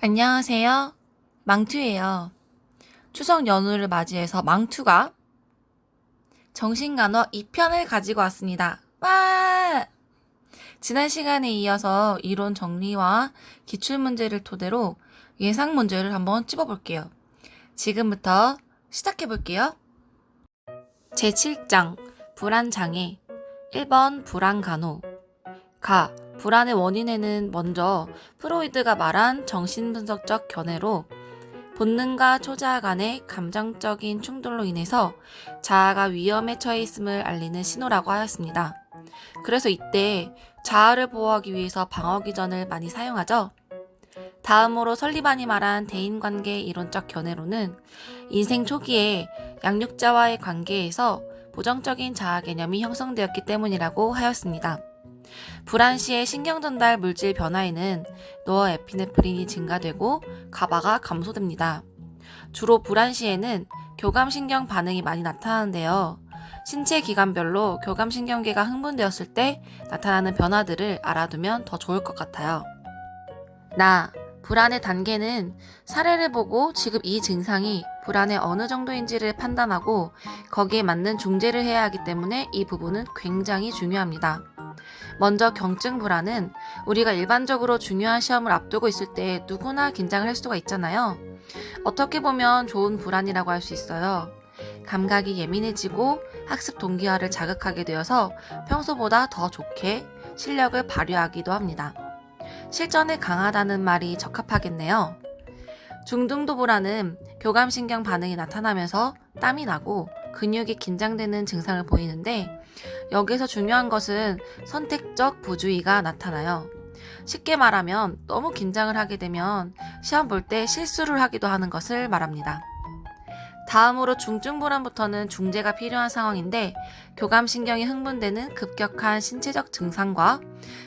안녕하세요. 망투예요. 추석 연휴를 맞이해서 망투가 정신간호 2편을 가지고 왔습니다. 와! 지난 시간에 이어서 이론 정리와 기출문제를 토대로 예상 문제를 한번 찝어볼게요. 지금부터 시작해볼게요. 제7장 불안장애 1번 불안간호 불안의 원인에는 먼저 프로이드가 말한 정신분석적 견해로 본능과 초자아 간의 감정적인 충돌로 인해서 자아가 위험에 처해 있음을 알리는 신호라고 하였습니다. 그래서 이때 자아를 보호하기 위해서 방어기전을 많이 사용하죠. 다음으로 설리반이 말한 대인관계 이론적 견해로는 인생 초기에 양육자와의 관계에서 부정적인 자아 개념이 형성되었기 때문이라고 하였습니다. 불안 시의 신경전달 물질 변화에는 노어에피네프린이 증가되고 가바가 감소됩니다. 주로 불안 시에는 교감신경 반응이 많이 나타나는데요. 신체 기관별로 교감신경계가 흥분되었을 때 나타나는 변화들을 알아두면 더 좋을 것 같아요. 불안의 단계는 사례를 보고 지금 이 증상이 불안의 어느 정도인지를 판단하고 거기에 맞는 중재를 해야 하기 때문에 이 부분은 굉장히 중요합니다. 먼저 경증 불안은 우리가 일반적으로 중요한 시험을 앞두고 있을 때 누구나 긴장을 할 수가 있잖아요. 어떻게 보면 좋은 불안이라고 할 수 있어요. 감각이 예민해지고 학습 동기화를 자극하게 되어서 평소보다 더 좋게 실력을 발휘하기도 합니다. 실전에 강하다는 말이 적합하겠네요. 중등도 불안은 교감신경 반응이 나타나면서 땀이 나고 근육이 긴장되는 증상을 보이는데 여기서 중요한 것은 선택적 부주의가 나타나요. 쉽게 말하면 너무 긴장을 하게 되면 시험 볼 때 실수를 하기도 하는 것을 말합니다. 다음으로 중증 불안부터는 중재가 필요한 상황인데 교감신경이 흥분되는 급격한 신체적 증상과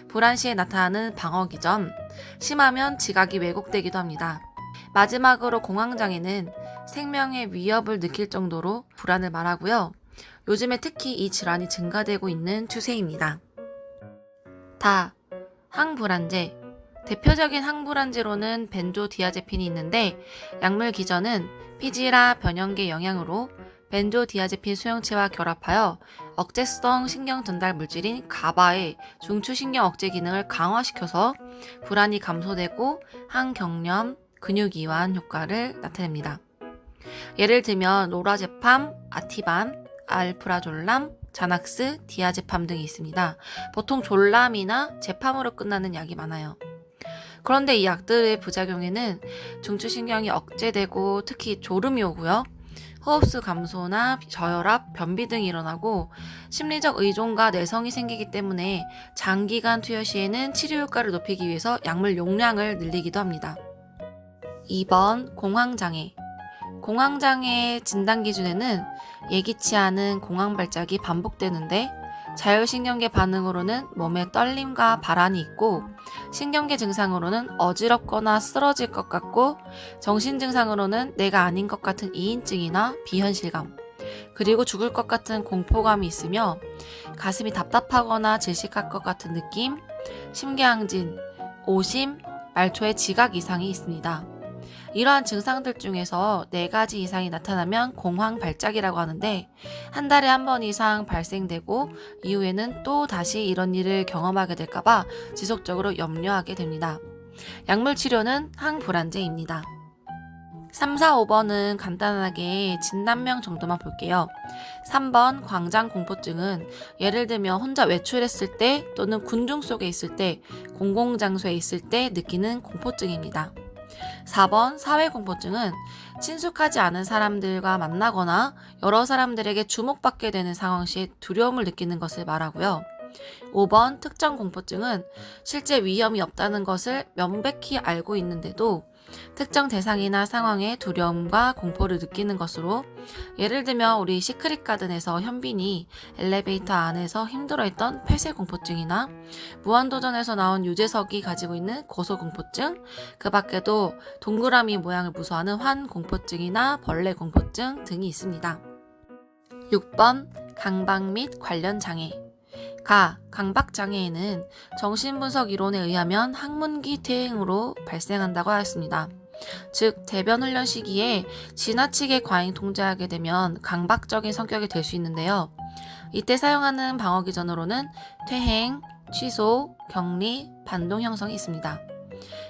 불안 시에 나타나는 방어기전, 심하면 지각이 왜곡되기도 합니다. 마지막으로 공황장애는 생명의 위협을 느낄 정도로 불안을 말하고요. 요즘에 특히 이 질환이 증가되고 있는 추세입니다. 항불안제 대표적인 항불안제로는 벤조디아제핀이 있는데 약물 기전은 피지라 변형계 영향으로 벤조디아제핀 수용체와 결합하여 억제성 신경 전달 물질인 가바의 중추신경 억제 기능을 강화시켜서 불안이 감소되고 항경련, 근육이완 효과를 나타냅니다. 예를 들면 로라제팜, 아티반, 알프라졸람, 자낙스, 디아제팜 등이 있습니다. 보통 졸람이나 제팜으로 끝나는 약이 많아요. 그런데 이 약들의 부작용에는 중추신경이 억제되고 특히 졸음이 오고요. 호흡수 감소나 저혈압, 변비 등이 일어나고 심리적 의존과 내성이 생기기 때문에 장기간 투여 시에는 치료 효과를 높이기 위해서 약물 용량을 늘리기도 합니다. 2번 공황장애 공황장애의 진단 기준에는 예기치 않은 공황 발작이 반복되는데 자율신경계 반응으로는 몸에 떨림과 발한이 있고 신경계 증상으로는 어지럽거나 쓰러질 것 같고 정신증상으로는 내가 아닌 것 같은 이인증이나 비현실감 그리고 죽을 것 같은 공포감이 있으며 가슴이 답답하거나 질식할 것 같은 느낌, 심계항진, 오심, 말초의 지각 이상이 있습니다. 이러한 증상들 중에서 4가지 이상이 나타나면 공황 발작이라고 하는데 한 달에 한 번 이상 발생되고 이후에는 또 다시 이런 일을 경험하게 될까봐 지속적으로 염려하게 됩니다. 약물 치료는 항불안제입니다. 3, 4, 5번은 간단하게 진단명 정도만 볼게요. 3번 광장공포증은 예를 들면 혼자 외출했을 때 또는 군중 속에 있을 때 공공장소에 있을 때 느끼는 공포증입니다. 4번 사회공포증은 친숙하지 않은 사람들과 만나거나 여러 사람들에게 주목받게 되는 상황 시에 두려움을 느끼는 것을 말하고요. 5번 특정공포증은 실제 위험이 없다는 것을 명백히 알고 있는데도 특정 대상이나 상황에 두려움과 공포를 느끼는 것으로 예를 들면 우리 시크릿 가든에서 현빈이 엘리베이터 안에서 힘들어했던 폐쇄공포증이나 무한도전에서 나온 유재석이 가지고 있는 고소공포증 그 밖에도 동그라미 모양을 무서워하는 환공포증이나 벌레공포증 등이 있습니다. 6번 강박 및 관련 장애 강박장애에는 정신분석 이론에 의하면 항문기 퇴행으로 발생한다고 하였습니다. 즉, 대변 훈련 시기에 지나치게 과잉 통제하게 되면 강박적인 성격이 될 수 있는데요. 이때 사용하는 방어 기전으로는 퇴행, 취소, 격리, 반동 형성이 있습니다.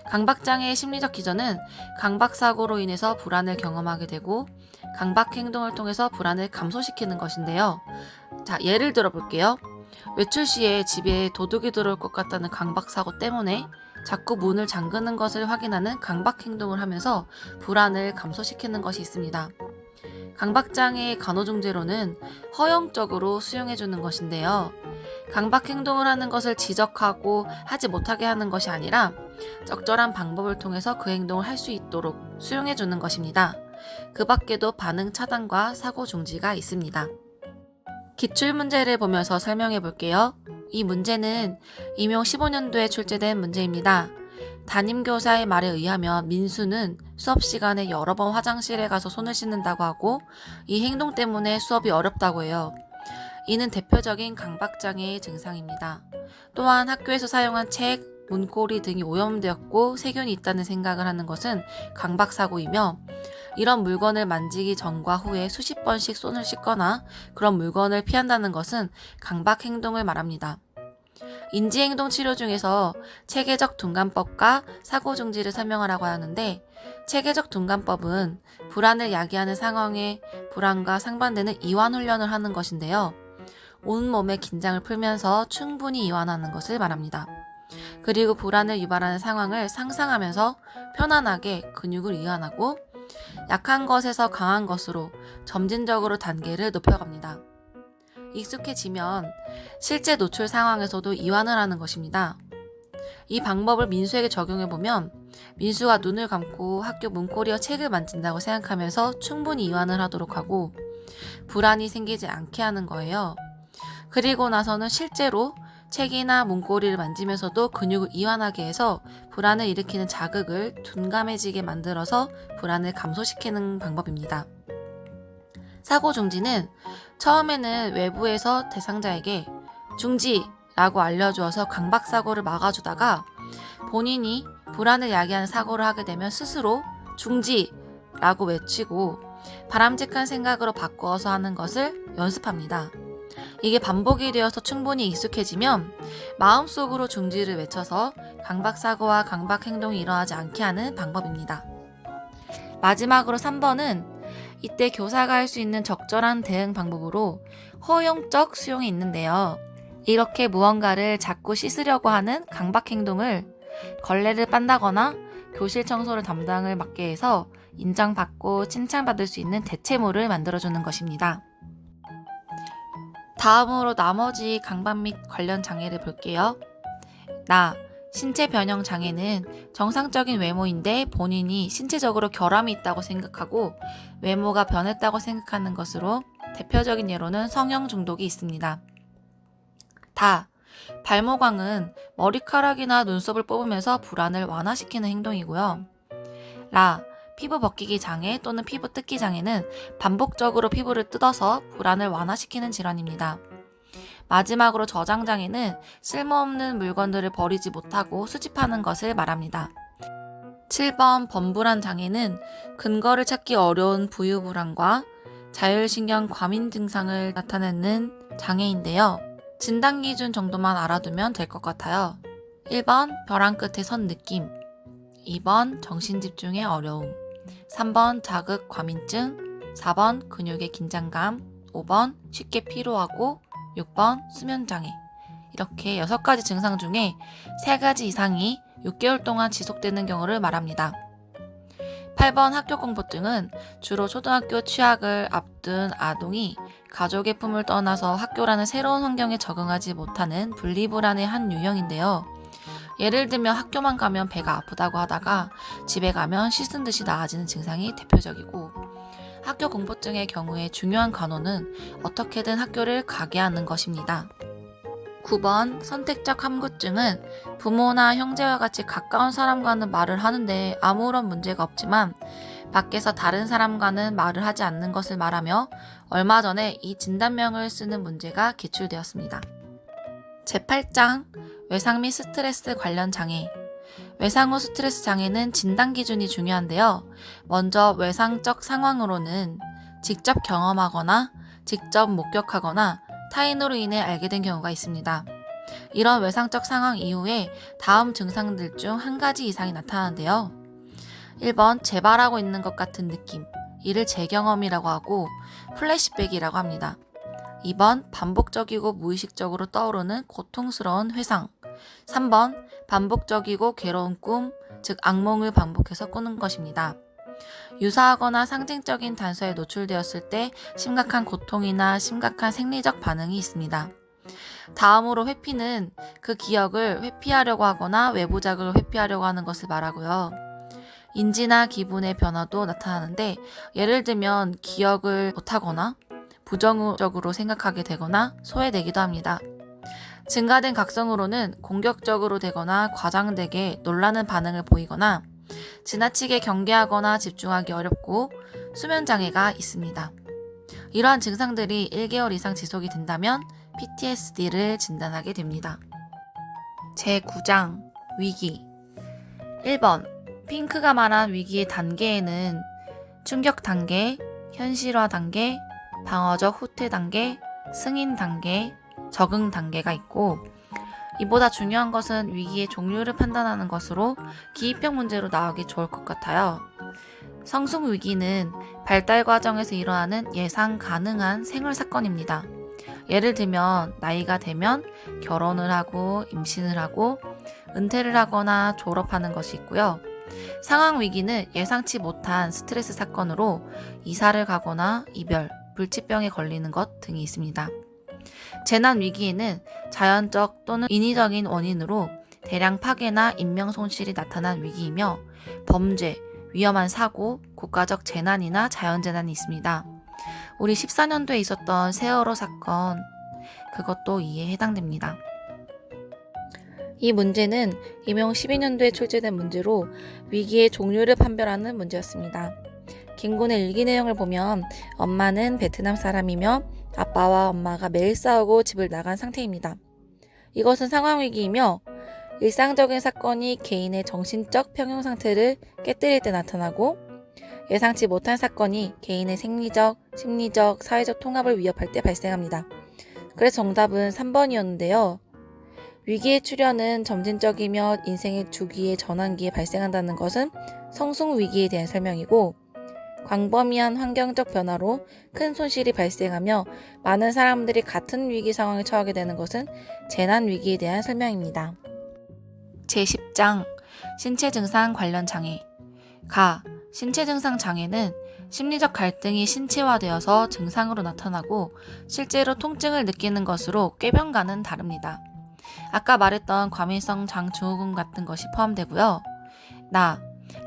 강박장애의 심리적 기전은 강박사고로 인해서 불안을 경험하게 되고 강박 행동을 통해서 불안을 감소시키는 것인데요. 자, 예를 들어 볼게요. 외출 시에 집에 도둑이 들어올 것 같다는 강박사고 때문에 자꾸 문을 잠그는 것을 확인하는 강박 행동을 하면서 불안을 감소시키는 것이 있습니다. 강박장애의 간호중재로는 허용적으로 수용해주는 것인데요. 강박 행동을 하는 것을 지적하고 하지 못하게 하는 것이 아니라 적절한 방법을 통해서 그 행동을 할 수 있도록 수용해주는 것입니다. 그 밖에도 반응 차단과 사고 중지가 있습니다. 기출문제를 보면서 설명해 볼게요. 이 문제는 임용 15년도에 출제된 문제입니다. 담임교사의 말에 의하면 민수는 수업 시간에 여러 번 화장실에 가서 손을 씻는다고 하고 이 행동 때문에 수업이 어렵다고 해요. 이는 대표적인 강박장애의 증상입니다. 또한 학교에서 사용한 책, 문고리 등이 오염되었고 세균이 있다는 생각을 하는 것은 강박사고이며 이런 물건을 만지기 전과 후에 수십 번씩 손을 씻거나 그런 물건을 피한다는 것은 강박 행동을 말합니다. 인지행동 치료 중에서 체계적 둔감법과 사고중지를 설명하라고 하는데 체계적 둔감법은 불안을 야기하는 상황에 불안과 상반되는 이완훈련을 하는 것인데요. 온몸의 긴장을 풀면서 충분히 이완하는 것을 말합니다. 그리고 불안을 유발하는 상황을 상상하면서 편안하게 근육을 이완하고 약한 것에서 강한 것으로 점진적으로 단계를 높여갑니다. 익숙해지면 실제 노출 상황에서도 이완을 하는 것입니다. 이 방법을 민수에게 적용해보면 민수가 눈을 감고 학교 문고리와 책을 만진다고 생각하면서 충분히 이완을 하도록 하고 불안이 생기지 않게 하는 거예요. 그리고 나서는 실제로 책이나 문고리를 만지면서도 근육을 이완하게 해서 불안을 일으키는 자극을 둔감해지게 만들어서 불안을 감소시키는 방법입니다. 사고 중지는 처음에는 외부에서 대상자에게 중지라고 알려주어서 강박사고를 막아주다가 본인이 불안을 야기하는 사고를 하게 되면 스스로 중지라고 외치고 바람직한 생각으로 바꾸어서 하는 것을 연습합니다. 이게 반복이 되어서 충분히 익숙해지면 마음속으로 중지를 외쳐서 강박사고와 강박행동이 일어나지 않게 하는 방법입니다. 마지막으로 3번은 이때 교사가 할 수 있는 적절한 대응 방법으로 허용적 수용이 있는데요. 이렇게 무언가를 자꾸 씻으려고 하는 강박행동을 걸레를 빤다거나 교실 청소를 담당을 맡게 해서 인정받고 칭찬받을 수 있는 대체물을 만들어주는 것입니다. 다음으로 나머지 강박 및 관련 장애를 볼게요. 신체 변형 장애는 정상적인 외모인데 본인이 신체적으로 결함이 있다고 생각하고 외모가 변했다고 생각하는 것으로 대표적인 예로는 성형 중독이 있습니다. 발모광은 머리카락이나 눈썹을 뽑으면서 불안을 완화시키는 행동이고요. 피부 벗기기 장애 또는 피부 뜯기 장애는 반복적으로 피부를 뜯어서 불안을 완화시키는 질환입니다. 마지막으로 저장 장애는 쓸모없는 물건들을 버리지 못하고 수집하는 것을 말합니다. 7번 범불안 장애는 근거를 찾기 어려운 부유불안과 자율신경 과민 증상을 나타내는 장애인데요. 진단 기준 정도만 알아두면 될 것 같아요. 1번 벼랑 끝에 선 느낌, 2번 정신집중의 어려움, 3번 자극 과민증, 4번 근육의 긴장감, 5번 쉽게 피로하고 6번 수면장애. 이렇게 6가지 증상 중에 3가지 이상이 6개월 동안 지속되는 경우를 말합니다. 8번 학교 공포증은 주로 초등학교 취학을 앞둔 아동이 가족의 품을 떠나서 학교라는 새로운 환경에 적응하지 못하는 분리불안의 한 유형인데요. 예를 들면 학교만 가면 배가 아프다고 하다가 집에 가면 씻은 듯이 나아지는 증상이 대표적이고 학교 공포증의 경우에 중요한 간호는 어떻게든 학교를 가게 하는 것입니다. 9번 선택적 함구증은 부모나 형제와 같이 가까운 사람과는 말을 하는데 아무런 문제가 없지만 밖에서 다른 사람과는 말을 하지 않는 것을 말하며 얼마 전에 이 진단명을 쓰는 문제가 기출되었습니다. 제8장 외상 및 스트레스 관련 장애. 외상 후 스트레스 장애는 진단 기준이 중요한데요. 먼저 외상적 상황으로는 직접 경험하거나 직접 목격하거나 타인으로 인해 알게 된 경우가 있습니다. 이런 외상적 상황 이후에 다음 증상들 중 한 가지 이상이 나타나는데요. 1번 재발하고 있는 것 같은 느낌, 이를 재경험이라고 하고 플래시백이라고 합니다. 2번 반복적이고 무의식적으로 떠오르는 고통스러운 회상. 3번 반복적이고 괴로운 꿈, 즉 악몽을 반복해서 꾸는 것입니다. 유사하거나 상징적인 단서에 노출되었을 때 심각한 고통이나 심각한 생리적 반응이 있습니다. 다음으로 회피는 그 기억을 회피하려고 하거나 외부 자극을 회피하려고 하는 것을 말하고요. 인지나 기분의 변화도 나타나는데, 예를 들면 기억을 못하거나 부정적으로 생각하게 되거나 소외되기도 합니다. 증가된 각성으로는 공격적으로 되거나 과장되게 놀라는 반응을 보이거나 지나치게 경계하거나 집중하기 어렵고 수면장애가 있습니다. 이러한 증상들이 1개월 이상 지속이 된다면 PTSD를 진단하게 됩니다. 제9장 위기. 1번 핑크가 말한 위기의 단계에는 충격 단계, 현실화 단계, 방어적 후퇴 단계, 승인 단계, 적응 단계가 있고, 이보다 중요한 것은 위기의 종류를 판단하는 것으로 기입형 문제로 나오기 좋을 것 같아요. 성숙 위기는 발달 과정에서 일어나는 예상 가능한 생활 사건입니다. 예를 들면 나이가 되면 결혼을 하고 임신을 하고 은퇴를 하거나 졸업하는 것이 있고요. 상황 위기는 예상치 못한 스트레스 사건으로 이사를 가거나 이별, 불치병에 걸리는 것 등이 있습니다. 재난 위기에는 자연적 또는 인위적인 원인으로 대량 파괴나 인명 손실이 나타난 위기이며 범죄, 위험한 사고, 국가적 재난이나 자연재난이 있습니다. 우리 14년도에 있었던 세월호 사건, 그것도 이에 해당됩니다. 이 문제는 임용 12년도에 출제된 문제로 위기의 종류를 판별하는 문제였습니다. 김군의 일기 내용을 보면 엄마는 베트남 사람이며 아빠와 엄마가 매일 싸우고 집을 나간 상태입니다. 이것은 상황위기이며 일상적인 사건이 개인의 정신적 평형 상태를 깨뜨릴 때 나타나고, 예상치 못한 사건이 개인의 생리적, 심리적, 사회적 통합을 위협할 때 발생합니다. 그래서 정답은 3번이었는데요. 위기의 출현은 점진적이며 인생의 주기의 전환기에 발생한다는 것은 성숙 위기에 대한 설명이고, 광범위한 환경적 변화로 큰 손실이 발생하며 많은 사람들이 같은 위기 상황에 처하게 되는 것은 재난 위기에 대한 설명입니다. 제10장 신체 증상 관련 장애. 신체 증상 장애는 심리적 갈등이 신체화되어서 증상으로 나타나고 실제로 통증을 느끼는 것으로 꾀병과는 다릅니다. 아까 말했던 과민성 장증후군 같은 것이 포함되고요.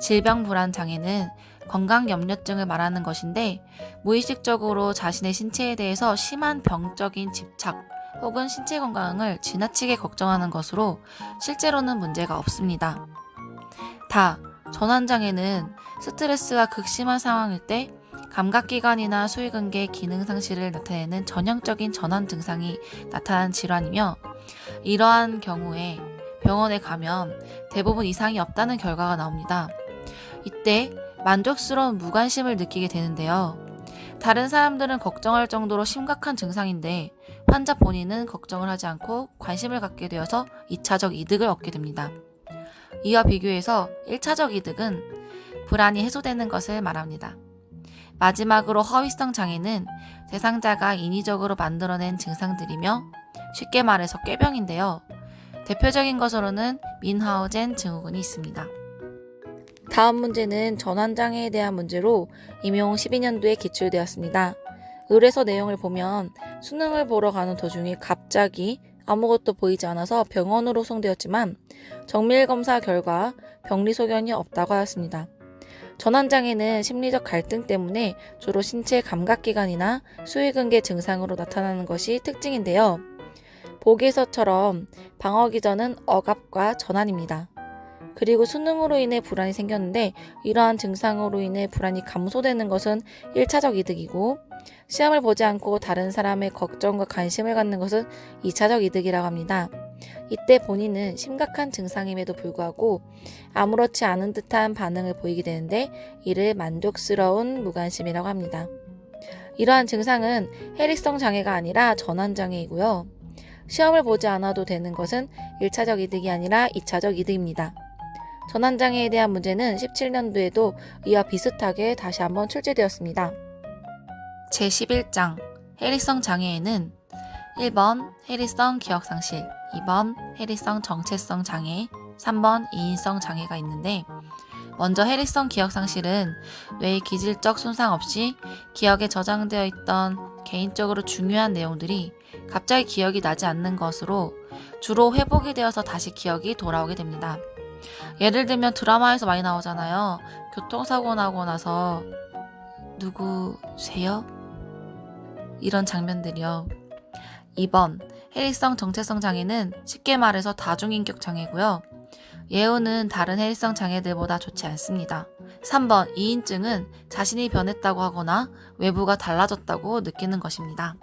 질병 불안 장애는 건강 염려증을 말하는 것인데, 무의식적으로 자신의 신체에 대해서 심한 병적인 집착 혹은 신체 건강을 지나치게 걱정하는 것으로 실제로는 문제가 없습니다. 전환장애는 스트레스가 극심한 상황일 때 감각기관이나 수의근개 기능 상실을 나타내는 전형적인 전환 증상이 나타나는 질환이며, 이러한 경우에 병원에 가면 대부분 이상이 없다는 결과가 나옵니다. 이때 만족스러운 무관심을 느끼게 되는데요. 다른 사람들은 걱정할 정도로 심각한 증상인데 환자 본인은 걱정을 하지 않고 관심을 갖게 되어서 2차적 이득을 얻게 됩니다. 이와 비교해서 1차적 이득은 불안이 해소되는 것을 말합니다. 마지막으로 허위성 장애는 대상자가 인위적으로 만들어낸 증상들이며 쉽게 말해서 꾀병인데요. 대표적인 것으로는 민하우젠 증후군이 있습니다. 다음 문제는 전환장애에 대한 문제로 임용 12년도에 기출되었습니다. 의뢰서 내용을 보면 수능을 보러 가는 도중에 갑자기 아무것도 보이지 않아서 병원으로送되었지만 정밀검사 결과 병리 소견이 없다고 하였습니다. 전환장애는 심리적 갈등 때문에 주로 신체 감각기관이나 수의근개 증상으로 나타나는 것이 특징인데요. 보기에서처럼 방어기전은 억압과 전환입니다. 그리고 수능으로 인해 불안이 생겼는데 이러한 증상으로 인해 불안이 감소되는 것은 1차적 이득이고 시험을 보지 않고 다른 사람의 걱정과 관심을 갖는 것은 2차적 이득이라고 합니다. 이때 본인은 심각한 증상임에도 불구하고 아무렇지 않은 듯한 반응을 보이게 되는데 이를 만족스러운 무관심이라고 합니다. 이러한 증상은 해리성 장애가 아니라 전환장애이고요. 시험을 보지 않아도 되는 것은 1차적 이득이 아니라 2차적 이득입니다. 전환장애에 대한 문제는 17년도에도 이와 비슷하게 다시 한번 출제되었습니다. 제11장 해리성 장애에는 1번 해리성 기억상실, 2번 해리성 정체성 장애, 3번 이인성 장애가 있는데 먼저 해리성 기억상실은 뇌의 기질적 손상 없이 기억에 저장되어 있던 개인적으로 중요한 내용들이 갑자기 기억이 나지 않는 것으로 주로 회복이 되어서 다시 기억이 돌아오게 됩니다. 예를 들면 드라마에서 많이 나오잖아요. 교통사고 나고 나서 누구세요? 이런 장면들이요. 2번 해리성 정체성 장애는 쉽게 말해서 다중인격 장애고요. 예후는 다른 해리성 장애들보다 좋지 않습니다. 3번 이인증은 자신이 변했다고 하거나 외부가 달라졌다고 느끼는 것입니다.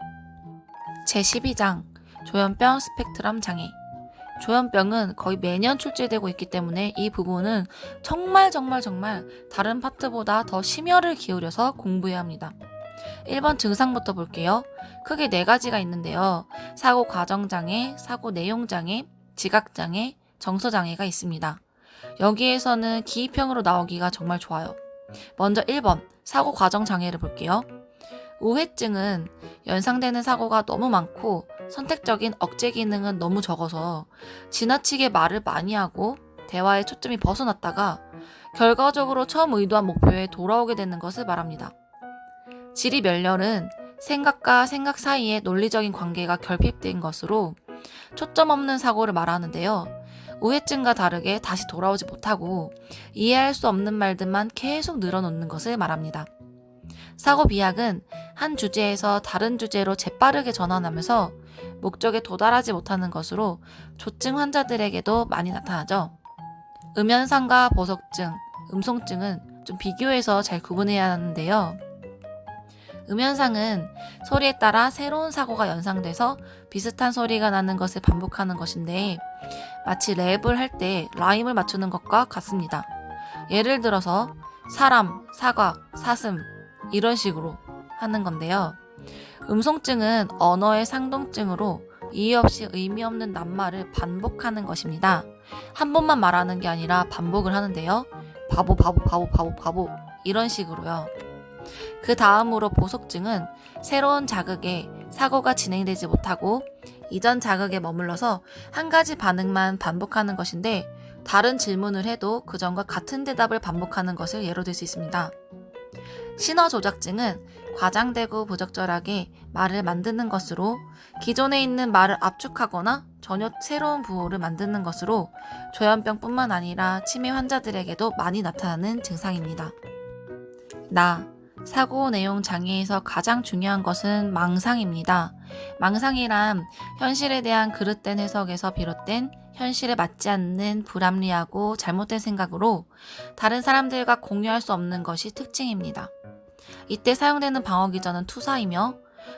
제12장 조현병 스펙트럼 장애. 조현병은 거의 매년 출제되고 있기 때문에 이 부분은 정말 다른 파트보다 더 심혈을 기울여서 공부해야 합니다. 1번 증상부터 볼게요. 크게 4가지가 있는데요. 사고 과정장애, 사고 내용장애, 지각장애, 정서장애가 있습니다. 여기에서는 기입형으로 나오기가 정말 좋아요. 먼저 1번 사고 과정장애를 볼게요. 우회증은 연상되는 사고가 너무 많고 선택적인 억제 기능은 너무 적어서 지나치게 말을 많이 하고 대화의 초점이 벗어났다가 결과적으로 처음 의도한 목표에 돌아오게 되는 것을 말합니다. 지리멸렬은 생각과 생각 사이에 논리적인 관계가 결핍된 것으로 초점 없는 사고를 말하는데요. 우회증과 다르게 다시 돌아오지 못하고 이해할 수 없는 말들만 계속 늘어놓는 것을 말합니다. 사고 비약은 한 주제에서 다른 주제로 재빠르게 전환하면서 목적에 도달하지 못하는 것으로 조증 환자들에게도 많이 나타나죠. 음현상과 보석증, 음송증은 좀 비교해서 잘 구분해야 하는데요. 음현상은 소리에 따라 새로운 사고가 연상돼서 비슷한 소리가 나는 것을 반복하는 것인데 마치 랩을 할 때 라임을 맞추는 것과 같습니다. 예를 들어서 사람, 사과, 사슴 이런 식으로 하는 건데요. 음송증은 언어의 상동증으로 이유 없이 의미 없는 낱말을 반복하는 것입니다. 한 번만 말하는 게 아니라 반복을 하는데요. 바보 이런 식으로요. 그 다음으로 보석증은 새로운 자극에 사고가 진행되지 못하고 이전 자극에 머물러서 한 가지 반응만 반복하는 것인데 다른 질문을 해도 그전과 같은 대답을 반복하는 것을 예로 들 수 있습니다. 신어조작증은 과장되고 부적절하게 말을 만드는 것으로 기존에 있는 말을 압축하거나 전혀 새로운 부호를 만드는 것으로 조현병뿐만 아니라 치매 환자들에게도 많이 나타나는 증상입니다. 사고 내용 장애에서 가장 중요한 것은 망상입니다. 망상이란 현실에 대한 그릇된 해석에서 비롯된 현실에 맞지 않는 불합리하고 잘못된 생각으로 다른 사람들과 공유할 수 없는 것이 특징입니다. 이때 사용되는 방어기전은 투사이며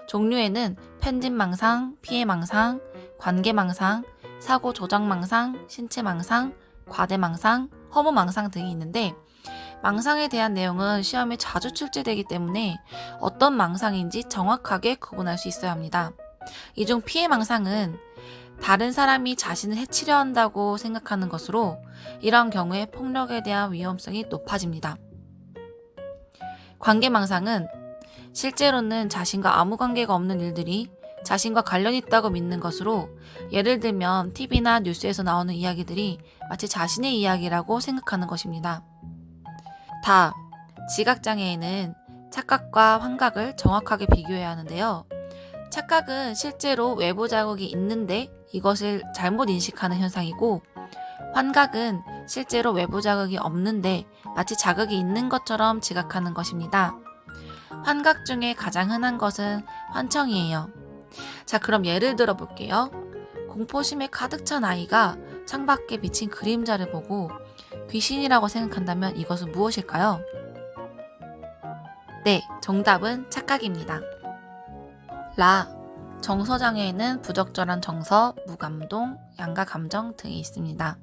종류에는 편집망상, 피해망상, 관계망상, 사고조작망상, 신체망상, 과대망상, 허무망상 등이 있는데 망상에 대한 내용은 시험에 자주 출제되기 때문에 어떤 망상인지 정확하게 구분할 수 있어야 합니다. 이 중 피해망상은 다른 사람이 자신을 해치려 한다고 생각하는 것으로 이러한 경우에 폭력에 대한 위험성이 높아집니다. 관계망상은 실제로는 자신과 아무 관계가 없는 일들이 자신과 관련이 있다고 믿는 것으로 예를 들면 TV나 뉴스에서 나오는 이야기들이 마치 자신의 이야기라고 생각하는 것입니다. 지각장애에는 착각과 환각을 정확하게 비교해야 하는데요. 착각은 실제로 외부 자극이 있는데 이것을 잘못 인식하는 현상이고 환각은 실제로 외부 자극이 없는데 마치 자극이 있는 것처럼 지각하는 것입니다. 환각 중에 가장 흔한 것은 환청이에요. 자, 그럼 예를 들어 볼게요. 공포심에 가득 찬 아이가 창밖에 비친 그림자를 보고 귀신이라고 생각한다면 이것은 무엇일까요? 네, 정답은 착각입니다. 라, 정서장애에는 부적절한 정서, 무감동, 양가 감정 등이 있습니다.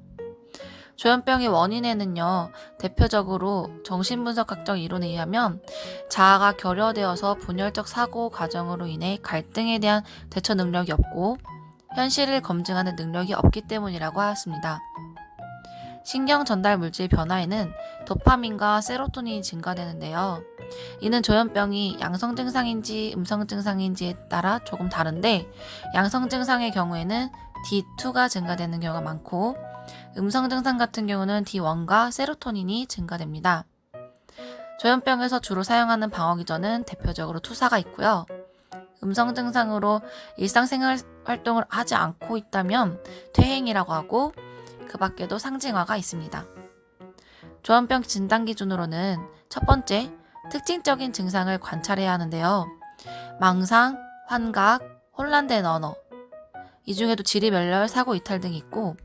조현병의 원인에는요, 대표적으로 정신분석학적 이론에 의하면 자아가 결여되어서 분열적 사고 과정으로 인해 갈등에 대한 대처 능력이 없고 현실을 검증하는 능력이 없기 때문이라고 하였습니다. 신경 전달 물질 변화에는 도파민과 세로토닌이 증가되는데요. 이는 조현병이 양성 증상인지 음성 증상인지에 따라 조금 다른데 양성 증상의 경우에는 D2가 증가되는 경우가 많고 음성 증상 같은 경우는 D1과 세로토닌이 증가됩니다. 조현병에서 주로 사용하는 방어기전은 대표적으로 투사가 있고요. 음성 증상으로 일상생활 활동을 하지 않고 있다면 퇴행이라고 하고 그 밖에도 상징화가 있습니다. 조현병 진단 기준으로는 첫 번째, 특징적인 증상을 관찰해야 하는데요. 망상, 환각, 혼란된 언어, 이 중에도 지리멸렬, 사고 이탈 등이 있고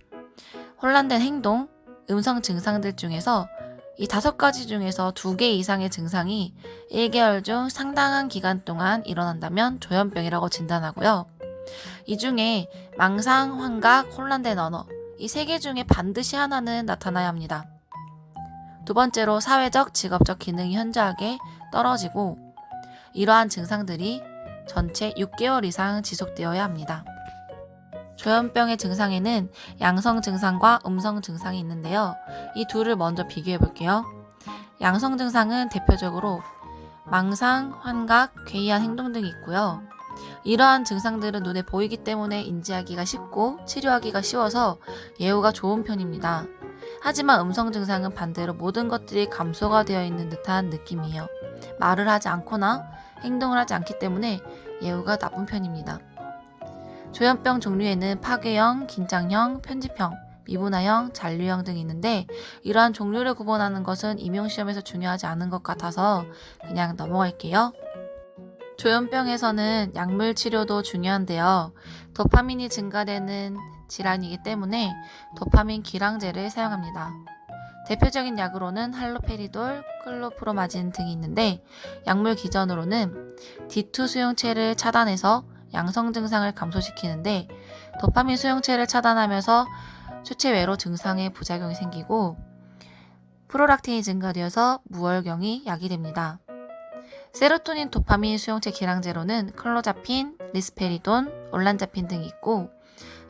혼란된 행동, 음성 증상들 중에서 이 5가지 중에서 2개 이상의 증상이 1개월 중 상당한 기간 동안 일어난다면 조현병이라고 진단하고요. 이 중에 망상, 환각, 혼란된 언어, 이 3개 중에 반드시 하나는 나타나야 합니다. 두 번째로 사회적, 직업적 기능이 현저하게 떨어지고 이러한 증상들이 전체 6개월 이상 지속되어야 합니다. 조현병의 증상에는 양성 증상과 음성 증상이 있는데요. 이 둘을 먼저 비교해 볼게요. 양성 증상은 대표적으로 망상, 환각, 괴이한 행동 등이 있고요. 이러한 증상들은 눈에 보이기 때문에 인지하기가 쉽고 치료하기가 쉬워서 예후가 좋은 편입니다. 하지만 음성 증상은 반대로 모든 것들이 감소가 되어 있는 듯한 느낌이에요. 말을 하지 않거나 행동을 하지 않기 때문에 예후가 나쁜 편입니다. 조현병 종류에는 파괴형, 긴장형, 편집형, 미분화형, 잔류형 등이 있는데 이러한 종류를 구분하는 것은 임용시험에서 중요하지 않은 것 같아서 그냥 넘어갈게요. 조현병에서는 약물 치료도 중요한데요. 도파민이 증가되는 질환이기 때문에 도파민 기량제를 사용합니다. 대표적인 약으로는 할로페리돌, 클로프로마진 등이 있는데 약물 기전으로는 D2 수용체를 차단해서 양성 증상을 감소시키는데 도파민 수용체를 차단하면서 수체외로 증상의 부작용이 생기고 프로락틴이 증가되어서 무월경이 야기됩니다. 세로토닌 도파민 수용체 기량제로는 클로자핀, 리스페리돈, 올란자핀 등이 있고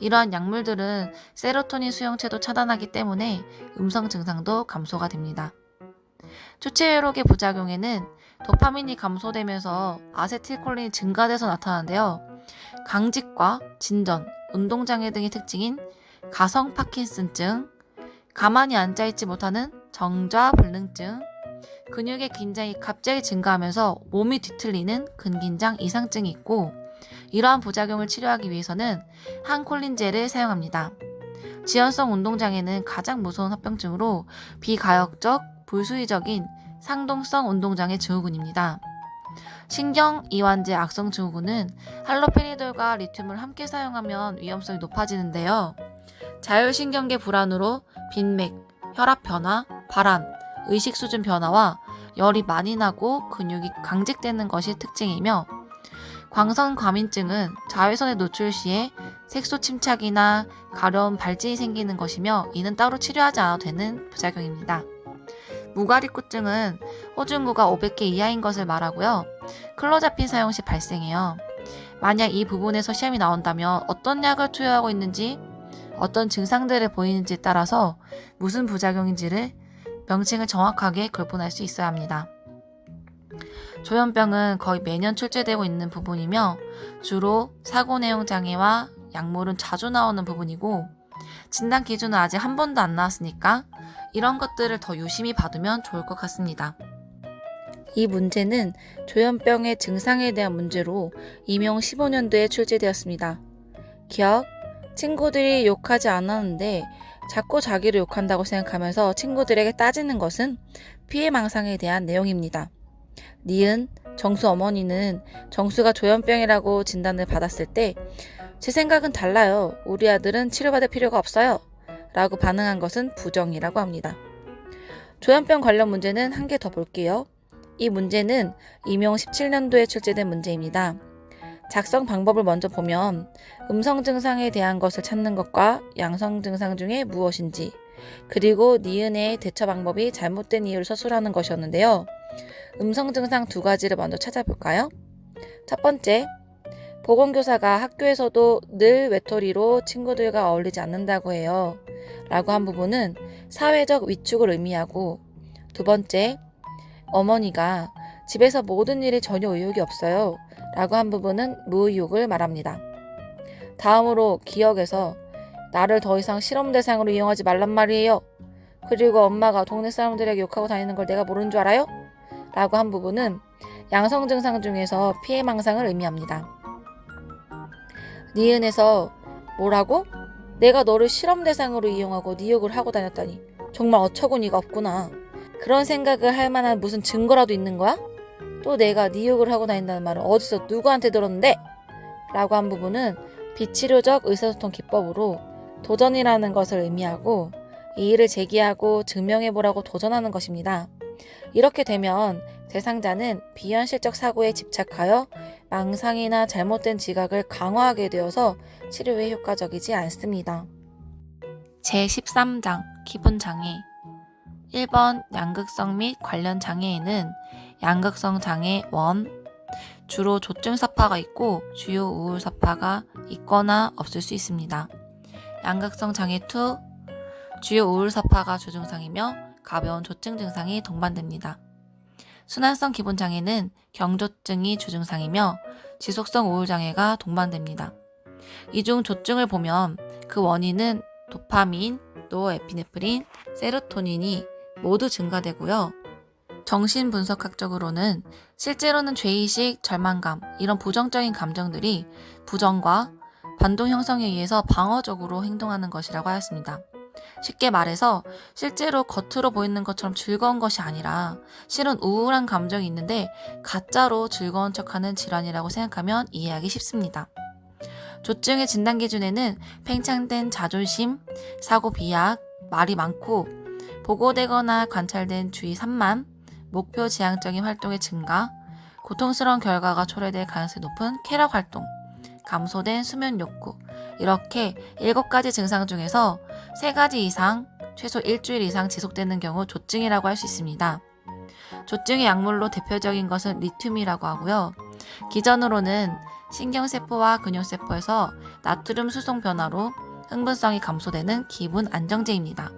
이러한 약물들은 세로토닌 수용체도 차단하기 때문에 음성 증상도 감소가 됩니다. 수체외록의 부작용에는 도파민이 감소되면서 아세틸콜린이 증가돼서 나타나는데요. 강직과 진전, 운동장애 등의 특징인 가성 파킨슨증, 가만히 앉아있지 못하는 정좌불능증, 근육의 긴장이 갑자기 증가하면서 몸이 뒤틀리는 근긴장 이상증이 있고 이러한 부작용을 치료하기 위해서는 항콜린제를 사용합니다. 지연성 운동장애는 가장 무서운 합병증으로 비가역적, 불수의적인 상동성 운동장애 증후군입니다. 신경이완제 악성 증후군은 할로페리돌과 리튬을 함께 사용하면 위험성이 높아지는데요. 자율신경계 불안으로 빈맥, 혈압 변화, 발한, 의식 수준 변화와 열이 많이 나고 근육이 강직되는 것이 특징이며 광선과민증은 자외선에 노출 시에 색소 침착이나 가려운 발진이 생기는 것이며 이는 따로 치료하지 않아도 되는 부작용입니다. 무가리코증은 호중구가 500개 이하인 것을 말하고요. 클로자핀 사용 시 발생해요. 만약 이 부분에서 시험이 나온다면 어떤 약을 투여하고 있는지 어떤 증상들을 보이는지에 따라서 무슨 부작용인지를 명칭을 정확하게 구분할 수 있어야 합니다. 조현병은 거의 매년 출제되고 있는 부분이며 주로 사고 내용 장애와 약물은 자주 나오는 부분이고 진단 기준은 아직 한 번도 안 나왔으니까 이런 것들을 더 유심히 봐두면 좋을 것 같습니다. 이 문제는 조현병의 증상에 대한 문제로 임용 15년도에 출제되었습니다. 기억, 친구들이 욕하지 않았는데 자꾸 자기를 욕한다고 생각하면서 친구들에게 따지는 것은 피해망상에 대한 내용입니다. 니은, 정수 어머니는 정수가 조현병이라고 진단을 받았을 때 제 생각은 달라요. 우리 아들은 치료받을 필요가 없어요. 라고 반응한 것은 부정이라고 합니다. 조현병 관련 문제는 한 개 더 볼게요. 이 문제는 임용 17년도에 출제된 문제입니다. 작성 방법을 먼저 보면 음성 증상에 대한 것을 찾는 것과 양성 증상 중에 무엇인지, 그리고 니은의 대처 방법이 잘못된 이유를 서술하는 것이었는데요. 음성 증상 두 가지를 먼저 찾아볼까요? 첫 번째, 보건교사가 학교에서도 늘 외톨이로 친구들과 어울리지 않는다고 해요. 라고 한 부분은 사회적 위축을 의미하고, 두 번째, 어머니가 집에서 모든 일에 전혀 의욕이 없어요. 라고 한 부분은 무의욕을 말합니다. 다음으로 기억에서 나를 더 이상 실험 대상으로 이용하지 말란 말이에요. 그리고 엄마가 동네 사람들에게 욕하고 다니는 걸 내가 모르는 줄 알아요? 라고 한 부분은 양성 증상 중에서 피해망상을 의미합니다. 니은에서 뭐라고? 내가 너를 실험 대상으로 이용하고 네 욕을 하고 다녔다니 정말 어처구니가 없구나. 그런 생각을 할 만한 무슨 증거라도 있는 거야? 또 내가 네 욕을 하고 다닌다는 말은 어디서 누구한테 들었는데? 라고 한 부분은 비치료적 의사소통 기법으로 도전이라는 것을 의미하고 이의를 제기하고 증명해보라고 도전하는 것입니다. 이렇게 되면 대상자는 비현실적 사고에 집착하여 망상이나 잘못된 지각을 강화하게 되어서 치료에 효과적이지 않습니다. 제13장 기본장애 1번 양극성 및 관련 장애에는 양극성 장애 1 주로 조증사파가 있고 주요 우울사파가 있거나 없을 수 있습니다. 양극성 장애 2 주요 우울사파가 주증상이며 가벼운 조증 증상이 동반됩니다. 순환성 기본장애는 경조증이 주증상이며 지속성 우울장애가 동반됩니다. 이 중 조증을 보면 그 원인은 도파민, 노에피네프린, 세로토닌이 모두 증가되고요. 정신분석학적으로는 실제로는 죄의식, 절망감 이런 부정적인 감정들이 부정과 반동 형성에 의해서 방어적으로 행동하는 것이라고 하였습니다. 쉽게 말해서 실제로 겉으로 보이는 것처럼 즐거운 것이 아니라 실은 우울한 감정이 있는데 가짜로 즐거운 척하는 질환이라고 생각하면 이해하기 쉽습니다. 조증의 진단 기준에는 팽창된 자존심, 사고 비약, 말이 많고 보고되거나 관찰된 주의 산만, 목표 지향적인 활동의 증가, 고통스러운 결과가 초래될 가능성이 높은 쾌락 활동, 감소된 수면 욕구, 이렇게 7가지 증상 중에서 3가지 이상, 최소 일주일 이상 지속되는 경우 조증이라고 할 수 있습니다. 조증의 약물로 대표적인 것은 리튬이라고 하고요. 기전으로는 신경세포와 근육세포에서 나트륨 수송 변화로 흥분성이 감소되는 기분 안정제입니다.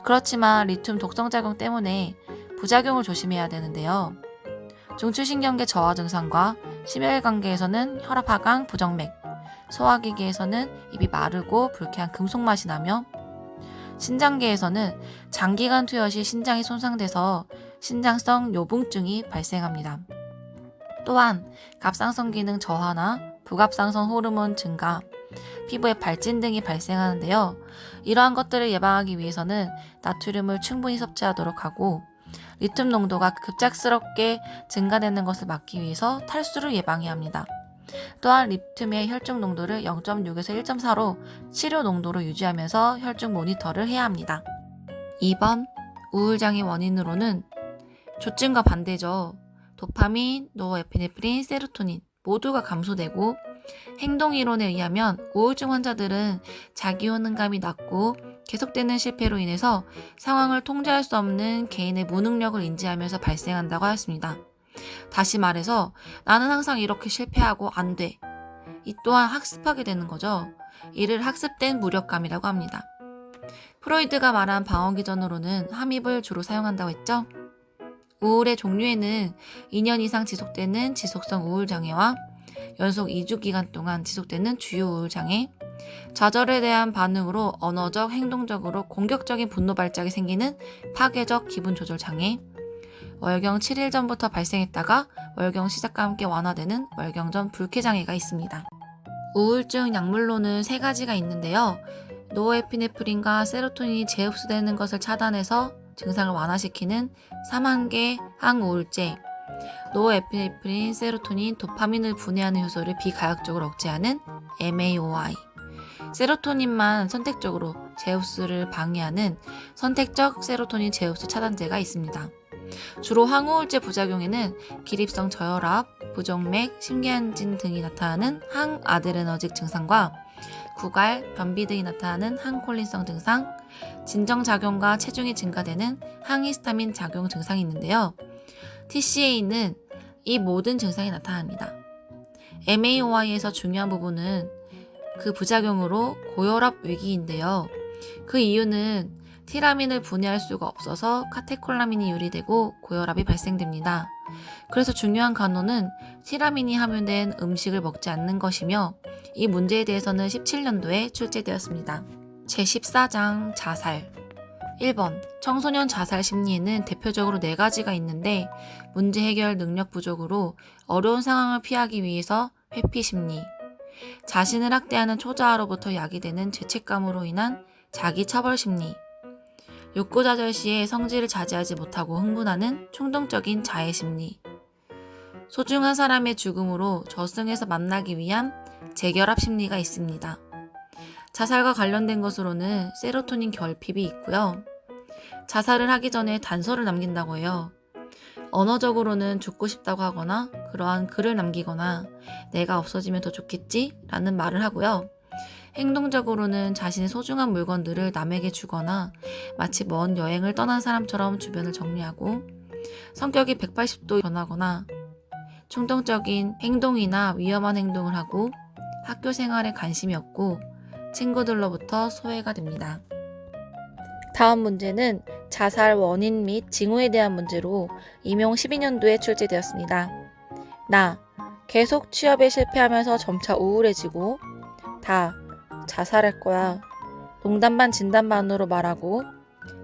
그렇지만 리튬 독성작용 때문에 부작용을 조심해야 되는데요. 중추신경계 저하 증상과 심혈관계에서는 혈압 하강, 부정맥, 소화기계에서는 입이 마르고 불쾌한 금속맛이 나며 신장계에서는 장기간 투여 시 신장이 손상돼서 신장성 요붕증이 발생합니다. 또한 갑상선 기능 저하나 부갑상선 호르몬 증가, 피부에 발진 등이 발생하는데요. 이러한 것들을 예방하기 위해서는 나트륨을 충분히 섭취하도록 하고 리튬 농도가 급작스럽게 증가되는 것을 막기 위해서 탈수를 예방해야 합니다. 또한 리튬의 혈중 농도를 0.6에서 1.4로 치료 농도로 유지하면서 혈중 모니터를 해야 합니다. 2번 우울장애 원인으로는 조증과 반대죠. 도파민, 노에피네프린, 세로토닌 모두가 감소되고 행동이론에 의하면 우울증 환자들은 자기효능감이 낮고 계속되는 실패로 인해서 상황을 통제할 수 없는 개인의 무능력을 인지하면서 발생한다고 하였습니다. 다시 말해서 나는 항상 이렇게 실패하고 안 돼. 이 또한 학습하게 되는 거죠. 이를 학습된 무력감이라고 합니다. 프로이드가 말한 방어기전으로는 함입을 주로 사용한다고 했죠. 우울의 종류에는 2년 이상 지속되는 지속성 우울장애와 연속 2주 기간 동안 지속되는 주요 우울장애, 좌절에 대한 반응으로 언어적, 행동적으로 공격적인 분노 발작이 생기는 파괴적 기분조절장애, 월경 7일 전부터 발생했다가 월경 시작과 함께 완화되는 월경 전 불쾌장애가 있습니다. 우울증 약물로는 3가지가 있는데요. 노에피네프린과 세로토닌이 재흡수되는 것을 차단해서 증상을 완화시키는 3한계 항우울제, 노에피네프린, 세로토닌, 도파민을 분해하는 효소를 비가역적으로 억제하는 MAOI, 세로토닌만 선택적으로 제우스를 방해하는 선택적 세로토닌 제우스 차단제가 있습니다. 주로 항우울제 부작용에는 기립성 저혈압, 부정맥, 심계한진 등이 나타나는 항아드레너직 증상과 구갈, 변비 등이 나타나는 항콜린성 증상, 진정작용과 체중이 증가되는 항히스타민 작용 증상이 있는데요. TCA는 이 모든 증상이 나타납니다. MAOI에서 중요한 부분은 그 부작용으로 고혈압 위기인데요. 그 이유는 티라민을 분해할 수가 없어서 카테콜라민이 유리되고 고혈압이 발생됩니다. 그래서 중요한 간호는 티라민이 함유된 음식을 먹지 않는 것이며 이 문제에 대해서는 17년도에 출제되었습니다. 제14장 자살 1번 청소년 자살 심리에는 대표적으로 4가지가 있는데 문제 해결 능력 부족으로 어려운 상황을 피하기 위해서 회피 심리, 자신을 학대하는 초자아로부터 야기되는 죄책감으로 인한 자기 처벌 심리, 욕구 좌절 시에 성질을 자제하지 못하고 흥분하는 충동적인 자해 심리, 소중한 사람의 죽음으로 저승에서 만나기 위한 재결합 심리가 있습니다. 자살과 관련된 것으로는 세로토닌 결핍이 있고요. 자살을 하기 전에 단서를 남긴다고 해요. 언어적으로는 죽고 싶다고 하거나 그러한 글을 남기거나 내가 없어지면 더 좋겠지? 라는 말을 하고요. 행동적으로는 자신의 소중한 물건들을 남에게 주거나 마치 먼 여행을 떠난 사람처럼 주변을 정리하고 성격이 180도 변하거나 충동적인 행동이나 위험한 행동을 하고 학교 생활에 관심이 없고 친구들로부터 소외가 됩니다. 다음 문제는 자살 원인 및 징후에 대한 문제로 임용 12년도에 출제되었습니다. 나, 계속 취업에 실패하면서 점차 우울해지고 다, 자살할 거야. 농담 반 진담 반으로 말하고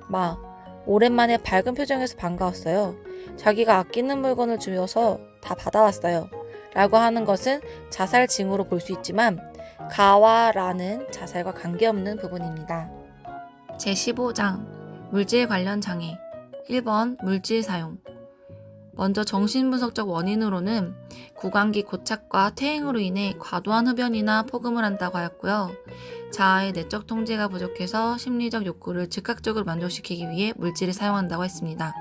마, 오랜만에 밝은 표정에서 반가웠어요. 자기가 아끼는 물건을 주어서 다 받아왔어요. 라고 하는 것은 자살 징후로 볼 수 있지만 가와 라는 자살과 관계없는 부분입니다. 제15장 물질 관련 장애 1번 물질 사용 먼저 정신분석적 원인으로는 구강기 고착과 퇴행으로 인해 과도한 흡연이나 폭음을 한다고 하였고요. 자아의 내적 통제가 부족해서 심리적 욕구를 즉각적으로 만족시키기 위해 물질을 사용한다고 했습니다.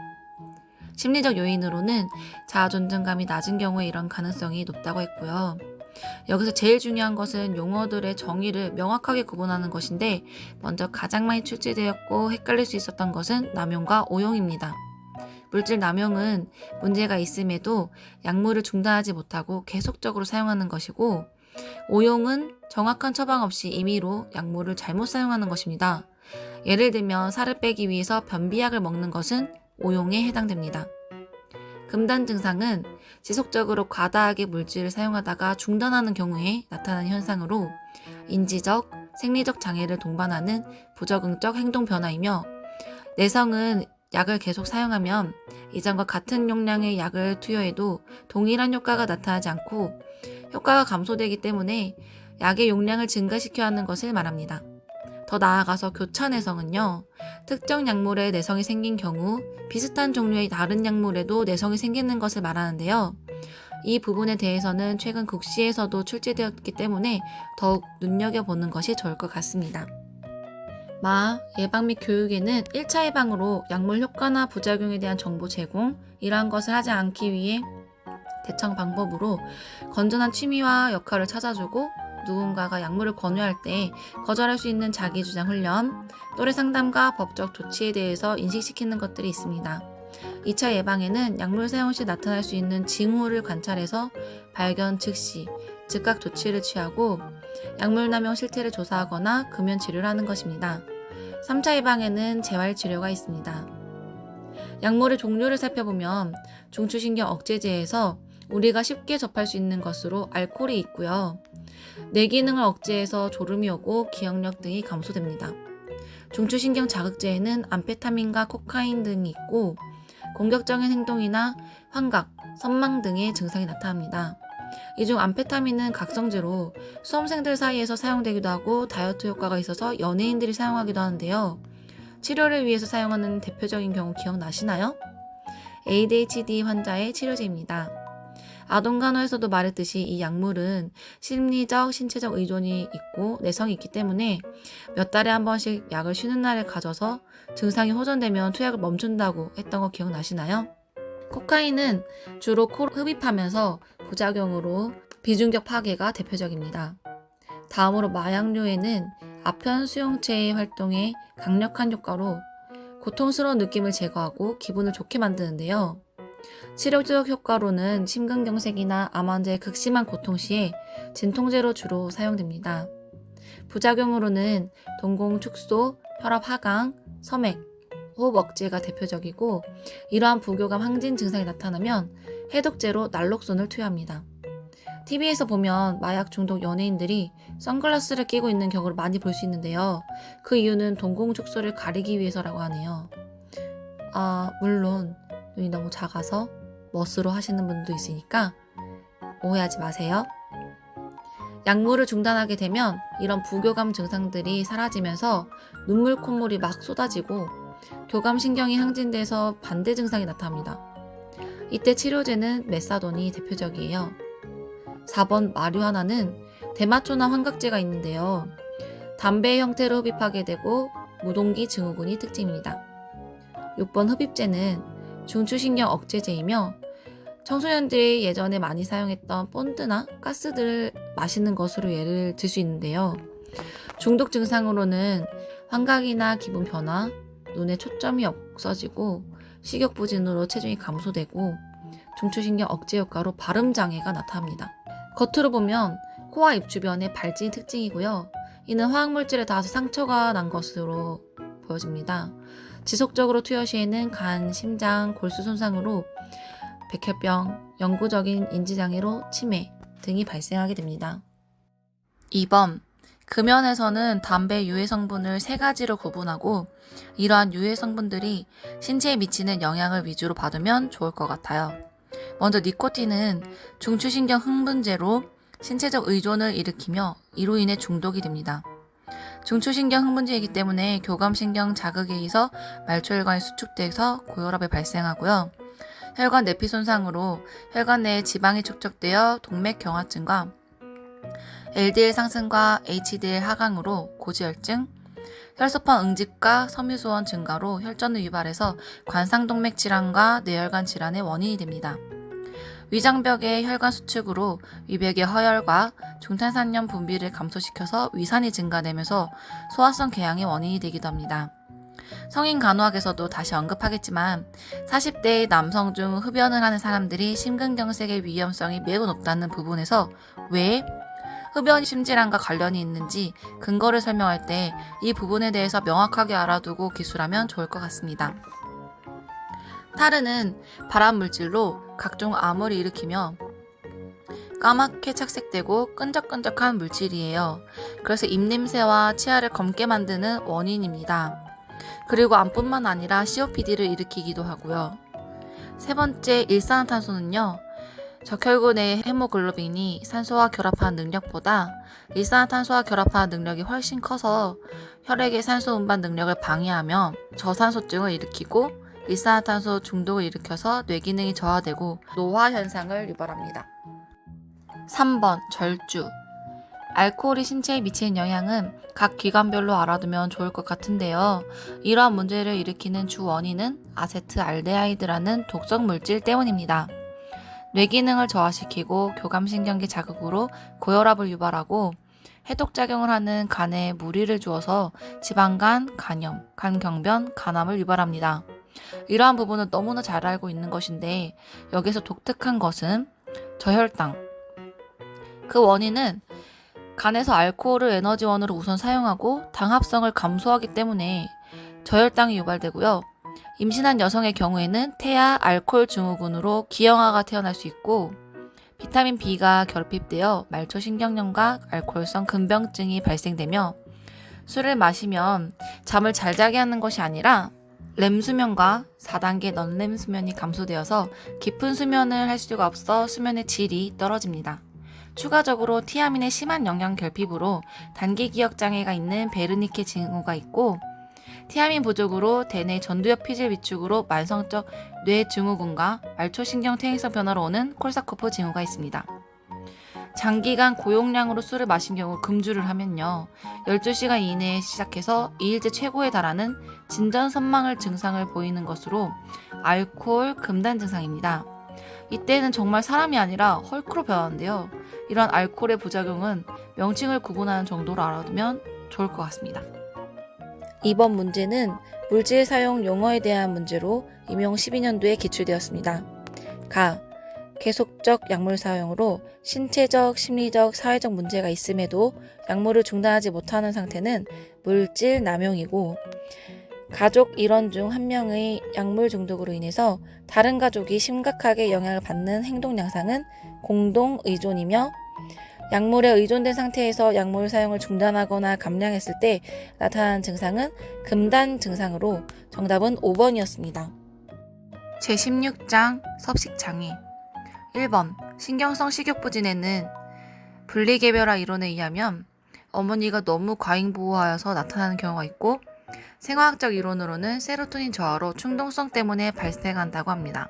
심리적 요인으로는 자아 존중감이 낮은 경우에 이런 가능성이 높다고 했고요. 여기서 제일 중요한 것은 용어들의 정의를 명확하게 구분하는 것인데 먼저 가장 많이 출제되었고 헷갈릴 수 있었던 것은 남용과 오용입니다. 물질 남용은 문제가 있음에도 약물을 중단하지 못하고 계속적으로 사용하는 것이고 오용은 정확한 처방 없이 임의로 약물을 잘못 사용하는 것입니다. 예를 들면 살을 빼기 위해서 변비약을 먹는 것은 오용에 해당됩니다. 금단 증상은 지속적으로 과다하게 물질을 사용하다가 중단하는 경우에 나타나는 현상으로 인지적, 생리적 장애를 동반하는 부적응적 행동 변화이며 내성은 약을 계속 사용하면 이전과 같은 용량의 약을 투여해도 동일한 효과가 나타나지 않고 효과가 감소되기 때문에 약의 용량을 증가시켜야 하는 것을 말합니다. 더 나아가서 교차 내성은요, 특정 약물에 내성이 생긴 경우 비슷한 종류의 다른 약물에도 내성이 생기는 것을 말하는데요. 이 부분에 대해서는 최근 국시에서도 출제되었기 때문에 더욱 눈여겨보는 것이 좋을 것 같습니다. 예방 및 교육에는 1차 예방으로 약물 효과나 부작용에 대한 정보 제공, 이러한 것을 하지 않기 위해 대처 방법으로 건전한 취미와 역할을 찾아주고 누군가가 약물을 권유할 때 거절할 수 있는 자기주장 훈련, 또래 상담과 법적 조치에 대해서 인식시키는 것들이 있습니다. 2차 예방에는 약물 사용 시 나타날 수 있는 징후를 관찰해서 발견 즉시 즉각 조치를 취하고 약물 남용 실태를 조사하거나 금연 치료를 하는 것입니다. 3차 예방에는 재활치료가 있습니다. 약물의 종류를 살펴보면 중추신경 억제제에서 우리가 쉽게 접할 수 있는 것으로 알코올이 있고요. 뇌 기능을 억제해서 졸음이 오고 기억력 등이 감소됩니다. 중추신경 자극제에는 암페타민과 코카인 등이 있고 공격적인 행동이나 환각, 선망 등의 증상이 나타납니다. 이 중 암페타민은 각성제로 수험생들 사이에서 사용되기도 하고 다이어트 효과가 있어서 연예인들이 사용하기도 하는데요. 치료를 위해서 사용하는 대표적인 경우 기억나시나요? ADHD 환자의 치료제입니다. 아동간호에서도 말했듯이 이 약물은 심리적, 신체적 의존이 있고 내성이 있기 때문에 몇 달에 한 번씩 약을 쉬는 날을 가져서 증상이 호전되면 투약을 멈춘다고 했던 거 기억나시나요? 코카인은 주로 코로 흡입하면서 부작용으로 비중격 파괴가 대표적입니다. 다음으로 마약류에는 아편 수용체의 활동에 강력한 효과로 고통스러운 느낌을 제거하고 기분을 좋게 만드는데요. 치료적 효과로는 심근경색이나 암 환자의 극심한 고통 시에 진통제로 주로 사용됩니다. 부작용으로는 동공 축소, 혈압 하강, 섬액, 호흡 억제가 대표적이고 이러한 부교감 항진 증상이 나타나면 해독제로 날록손을 투여합니다. TV에서 보면 마약 중독 연예인들이 선글라스를 끼고 있는 경우를 많이 볼 수 있는데요. 그 이유는 동공 축소를 가리기 위해서라고 하네요. 물론 눈이 너무 작아서 멋으로 하시는 분도 있으니까 오해하지 마세요. 약물을 중단하게 되면 이런 부교감 증상들이 사라지면서 눈물 콧물이 막 쏟아지고 교감신경이 항진돼서 반대 증상이 나타납니다. 이때 치료제는 메사돈이 대표적이에요. 4번 마리화나는 대마초나 환각제가 있는데요. 담배의 형태로 흡입하게 되고 무동기 증후군이 특징입니다. 6번 흡입제는 중추신경 억제제이며 청소년들이 예전에 많이 사용했던 본드나 가스들을 마시는 것으로 예를 들 수 있는데요. 중독 증상으로는 환각이나 기분 변화, 눈에 초점이 없어지고 식욕부진으로 체중이 감소되고 중추신경 억제 효과로 발음장애가 나타납니다. 겉으로 보면 코와 입 주변에 발진이 특징이고요. 이는 화학물질에 닿아서 상처가 난 것으로 보여집니다. 지속적으로 투여 시에는 간, 심장, 골수 손상으로 백혈병, 영구적인 인지장애로 치매 등이 발생하게 됩니다. 2번 금연에서는 담배 유해 성분을 3가지로 구분하고 이러한 유해 성분들이 신체에 미치는 영향을 위주로 받으면 좋을 것 같아요. 먼저 니코틴은 중추신경 흥분제로 신체적 의존을 일으키며 이로 인해 중독이 됩니다. 중추신경 흥분제이기 때문에 교감신경 자극에 의해서 말초혈관이 수축돼서 고혈압이 발생하고요. 혈관 내피 손상으로 혈관 내에 지방이 축적되어 동맥경화증과 LDL 상승과 HDL 하강으로 고지혈증, 혈소판 응집과 섬유소원 증가로 혈전을 유발해서 관상동맥 질환과 뇌혈관 질환의 원인이 됩니다. 위장벽의 혈관 수축으로 위벽의 허혈과 중탄산염 분비를 감소시켜서 위산이 증가되면서 소화성 궤양의 원인이 되기도 합니다. 성인 간호학에서도 다시 언급하겠지만 40대의 남성 중 흡연을 하는 사람들이 심근경색의 위험성이 매우 높다는 부분에서 왜 흡연이 심질환과 관련이 있는지 근거를 설명할 때 이 부분에 대해서 명확하게 알아두고 기술하면 좋을 것 같습니다. 타르는 발암물질로 각종 암을 일으키며 까맣게 착색되고 끈적끈적한 물질이에요. 그래서 입냄새와 치아를 검게 만드는 원인입니다. 그리고 암뿐만 아니라 COPD를 일으키기도 하고요. 세 번째, 일산화탄소는요. 적혈구의 헤모글로빈이 산소와 결합하는 능력보다 일산화탄소와 결합하는 능력이 훨씬 커서 혈액의 산소 운반 능력을 방해하며 저산소증을 일으키고 일산화탄소 중독을 일으켜서 뇌기능이 저하되고 노화 현상을 유발합니다. 3번 절주. 알코올이 신체에 미치는 영향은 각 기관별로 알아두면 좋을 것 같은데요. 이러한 문제를 일으키는 주 원인은 아세트알데하이드라는 독성 물질 때문입니다. 뇌기능을 저하시키고 교감신경계 자극으로 고혈압을 유발하고 해독작용을 하는 간에 무리를 주어서 지방간, 간염, 간경변, 간암을 유발합니다. 이러한 부분은 너무나 잘 알고 있는 것인데 여기서 독특한 것은 저혈당. 그 원인은 간에서 알코올을 에너지원으로 우선 사용하고 당합성을 감소하기 때문에 저혈당이 유발되고요. 임신한 여성의 경우에는 태아 알코올 증후군으로 기형아가 태어날 수 있고 비타민 B가 결핍되어 말초신경염과 알코올성 근병증이 발생되며 술을 마시면 잠을 잘 자게 하는 것이 아니라 렘 수면과 4단계 넌렘 수면이 감소되어서 깊은 수면을 할 수가 없어 수면의 질이 떨어집니다. 추가적으로 티아민의 심한 영양 결핍으로 단기 기억 장애가 있는 베르니케 징후가 있고 티아민 부족으로 대뇌 전두엽 피질 위축으로 만성적 뇌증후군과 말초신경 퇴행성 변화로 오는 콜사코프 징후가 있습니다. 장기간 고용량으로 술을 마신 경우 금주를 하면요. 12시간 이내에 시작해서 2일째 최고에 달하는 진전선망을 증상을 보이는 것으로 알코올 금단 증상입니다. 이때는 정말 사람이 아니라 헐크로 변하는데요. 이런 알코올의 부작용은 명칭을 구분하는 정도로 알아두면 좋을 것 같습니다. 이번 문제는 물질 사용 용어에 대한 문제로 임용 12년도에 기출되었습니다. 가. 계속적 약물 사용으로 신체적, 심리적, 사회적 문제가 있음에도 약물을 중단하지 못하는 상태는 물질 남용이고, 가족 일원 중 한 명의 약물 중독으로 인해서 다른 가족이 심각하게 영향을 받는 행동 양상은 공동 의존이며, 약물에 의존된 상태에서 약물 사용을 중단하거나 감량했을 때 나타나는 증상은 금단 증상으로 정답은 5번이었습니다. 제16장 섭식장애 1번 신경성 식욕부진에는 분리개별화 이론에 의하면 어머니가 너무 과잉보호하여서 나타나는 경우가 있고, 생화학적 이론으로는 세로토닌 저하로 충동성 때문에 발생한다고 합니다.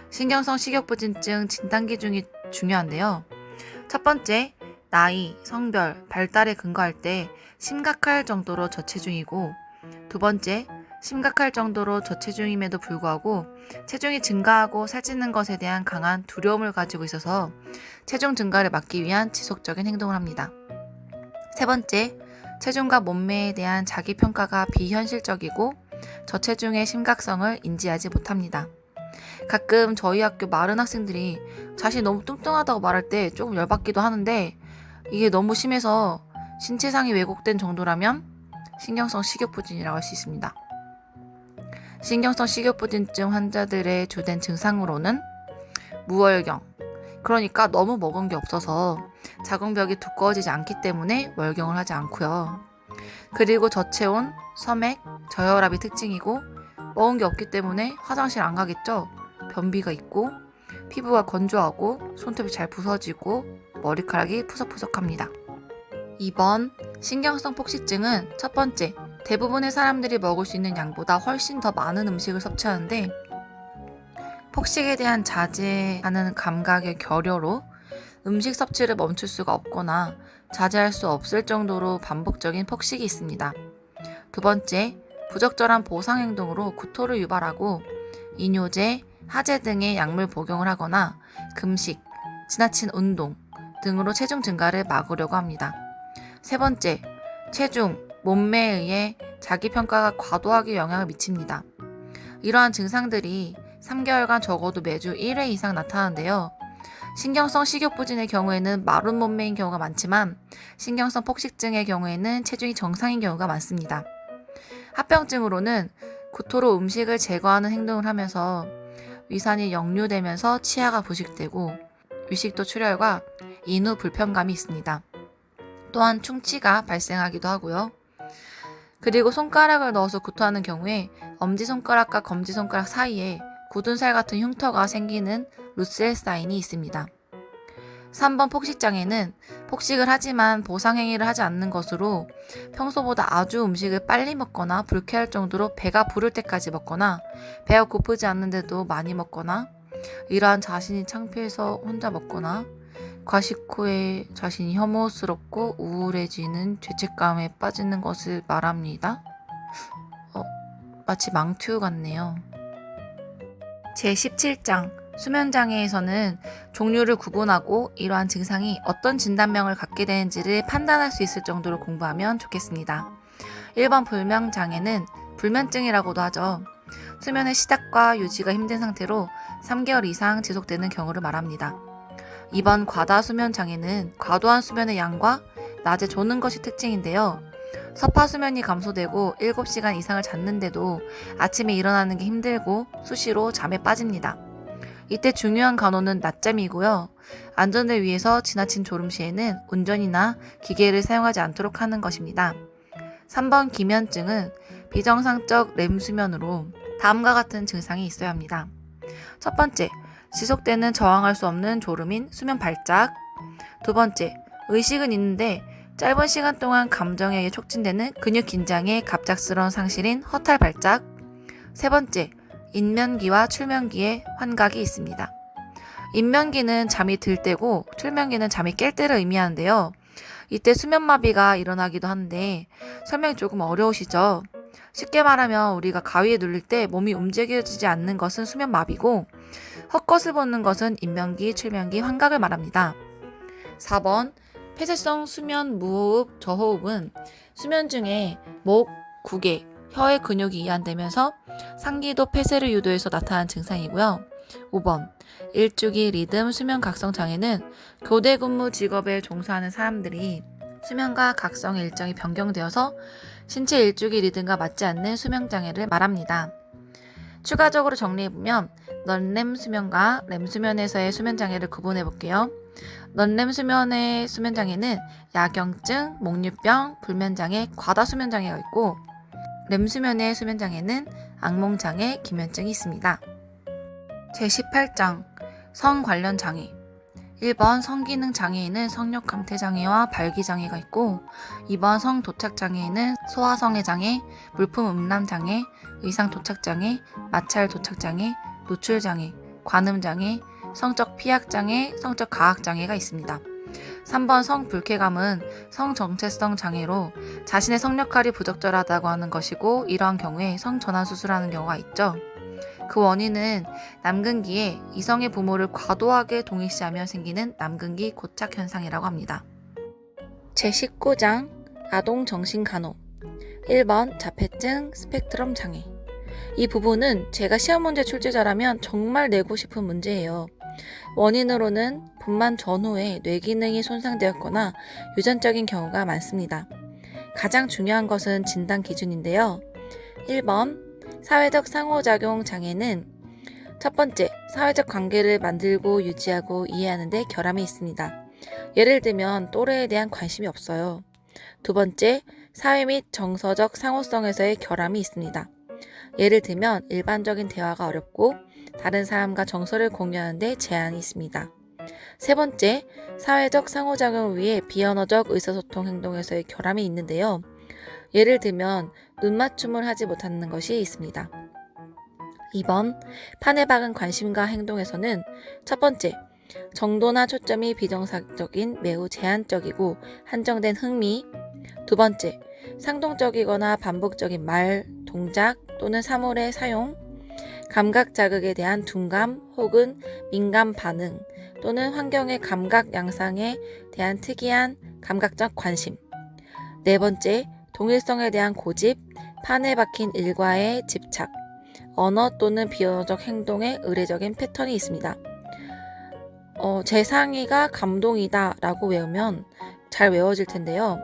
신경성 식욕부진증 진단 기준이 중요한데요. 첫 번째, 나이, 성별, 발달에 근거할 때 심각할 정도로 저체중이고, 두 번째, 심각할 정도로 저체중임에도 불구하고 체중이 증가하고 살찌는 것에 대한 강한 두려움을 가지고 있어서 체중 증가를 막기 위한 지속적인 행동을 합니다. 세 번째, 체중과 몸매에 대한 자기평가가 비현실적이고 저체중의 심각성을 인지하지 못합니다. 가끔 저희 학교 마른 학생들이 자신이 너무 뚱뚱하다고 말할 때 조금 열받기도 하는데, 이게 너무 심해서 신체상이 왜곡된 정도라면 신경성 식욕부진이라고 할 수 있습니다. 신경성 식욕부진증 환자들의 주된 증상으로는 무월경, 그러니까 너무 먹은 게 없어서 자궁벽이 두꺼워지지 않기 때문에 월경을 하지 않고요. 그리고 저체온, 섬액, 저혈압이 특징이고, 먹은 게 없기 때문에 화장실 안 가겠죠? 변비가 있고, 피부가 건조하고, 손톱이 잘 부서지고, 머리카락이 푸석푸석합니다. 2번, 신경성 폭식증은 첫 번째, 대부분의 사람들이 먹을 수 있는 양보다 훨씬 더 많은 음식을 섭취하는데, 폭식에 대한 자제하는 감각의 결여로 음식 섭취를 멈출 수가 없거나 자제할 수 없을 정도로 반복적인 폭식이 있습니다. 두 번째, 부적절한 보상 행동으로 구토를 유발하고 이뇨제, 하제 등의 약물 복용을 하거나 금식, 지나친 운동 등으로 체중 증가를 막으려고 합니다. 세 번째, 체중, 몸매에 의해 자기평가가 과도하게 영향을 미칩니다. 이러한 증상들이 3개월간 적어도 매주 1회 이상 나타나는데요. 신경성 식욕부진의 경우에는 마른 몸매인 경우가 많지만 신경성 폭식증의 경우에는 체중이 정상인 경우가 많습니다. 합병증으로는 구토로 음식을 제거하는 행동을 하면서 위산이 역류되면서 치아가 부식되고 위식도 출혈과 인후 불편감이 있습니다. 또한 충치가 발생하기도 하고요. 그리고 손가락을 넣어서 구토하는 경우에 엄지손가락과 검지손가락 사이에 굳은 살 같은 흉터가 생기는 루셀 사인이 있습니다. 3번 폭식장애는 폭식을 하지만 보상행위를 하지 않는 것으로 평소보다 아주 음식을 빨리 먹거나 불쾌할 정도로 배가 부를 때까지 먹거나 배가 고프지 않는데도 많이 먹거나 이러한 자신이 창피해서 혼자 먹거나 과식 후에 자신이 혐오스럽고 우울해지는 죄책감에 빠지는 것을 말합니다. 마치 망투 같네요. 제17장 수면장애에서는 종류를 구분하고 이러한 증상이 어떤 진단명을 갖게 되는지를 판단할 수 있을 정도로 공부하면 좋겠습니다. 1번 불면장애는 불면증이라고도 하죠. 수면의 시작과 유지가 힘든 상태로 3개월 이상 지속되는 경우를 말합니다. 2번 과다수면장애는 과도한 수면의 양과 낮에 조는 것이 특징인데요. 서파수면이 감소되고 7시간 이상을 잤는데도 아침에 일어나는 게 힘들고 수시로 잠에 빠집니다. 이때 중요한 간호는 낮잠이고요. 안전을 위해서 지나친 졸음 시에는 운전이나 기계를 사용하지 않도록 하는 것입니다. 3번 기면증은 비정상적 렘수면으로 다음과 같은 증상이 있어야 합니다. 첫 번째, 지속되는 저항할 수 없는 졸음인 수면 발작. 두 번째, 의식은 있는데 짧은 시간 동안 감정에 의해 촉진되는 근육 긴장의 갑작스러운 상실인 허탈 발작. 세 번째, 인면기와 출면기의 환각이 있습니다. 인면기는 잠이 들 때고 출면기는 잠이 깰 때를 의미하는데요. 이때 수면마비가 일어나기도 하는데 설명이 조금 어려우시죠? 쉽게 말하면 우리가 가위에 눌릴 때 몸이 움직여지지 않는 것은 수면마비고 헛것을 보는 것은 인면기, 출면기, 환각을 말합니다. 4번 폐쇄성 수면 무호흡, 저호흡은 수면 중에 목, 구개, 혀의 근육이 이완되면서 상기도 폐쇄를 유도해서 나타나는 증상이고요. 5번 일주기 리듬 수면 각성 장애는 교대 근무 직업에 종사하는 사람들이 수면과 각성의 일정이 변경되어서 신체 일주기 리듬과 맞지 않는 수면 장애를 말합니다. 추가적으로 정리해보면 넌렘 수면과 렘 수면에서의 수면 장애를 구분해 볼게요. 넌렘 수면의 수면 장애는 야경증, 목류병, 불면장애, 과다수면 장애가 있고 렘 수면의 수면 장애는 악몽 장애, 기면증이 있습니다. 제18장 성 관련 장애. 1번 성기능 장애에는 성욕 감퇴 장애와 발기 장애가 있고 2번 성 도착 장애에는 소화성애 장애, 물품 음람 장애, 의상 도착 장애, 마찰 도착 장애, 노출 장애, 관음 장애, 성적 피학 장애, 성적 가학 장애가 있습니다. 3번 성 불쾌감은 성 정체성 장애로 자신의 성역할이 부적절하다고 하는 것이고 이러한 경우에 성 전환 수술하는 경우가 있죠. 그 원인은 남근기에 이성의 부모를 과도하게 동일시하며 생기는 남근기 고착 현상이라고 합니다. 제19장 아동 정신 간호. 1번 자폐증 스펙트럼 장애. 이 부분은 제가 시험 문제 출제자라면 정말 내고 싶은 문제예요. 원인으로는 분만 전후에 뇌 기능이 손상되었거나 유전적인 경우가 많습니다. 가장 중요한 것은 진단 기준인데요. 1번 사회적 상호작용 장애는 첫 번째, 사회적 관계를 만들고 유지하고 이해하는 데 결함이 있습니다. 예를 들면 또래에 대한 관심이 없어요. 두 번째, 사회 및 정서적 상호성에서의 결함이 있습니다. 예를 들면 일반적인 대화가 어렵고 다른 사람과 정서를 공유하는 데 제한이 있습니다. 세 번째, 사회적 상호작용을 위해 비언어적 의사소통 행동에서의 결함이 있는데요. 예를 들면 눈 맞춤을 하지 못하는 것이 있습니다. 2번, 판에 박은 관심과 행동에서는 첫 번째, 정도나 초점이 비정상적인 매우 제한적이고 한정된 흥미. 두 번째, 상동적이거나 반복적인 말, 동작 또는 사물의 사용. 감각 자극에 대한 둔감 혹은 민감 반응 또는 환경의 감각 양상에 대한 특이한 감각적 관심. 네 번째, 동일성에 대한 고집, 판에 박힌 일과의 집착, 언어 또는 비언어적 행동에 의례적인 패턴이 있습니다. 제 상의가 감동이다 라고 외우면 잘 외워질 텐데요.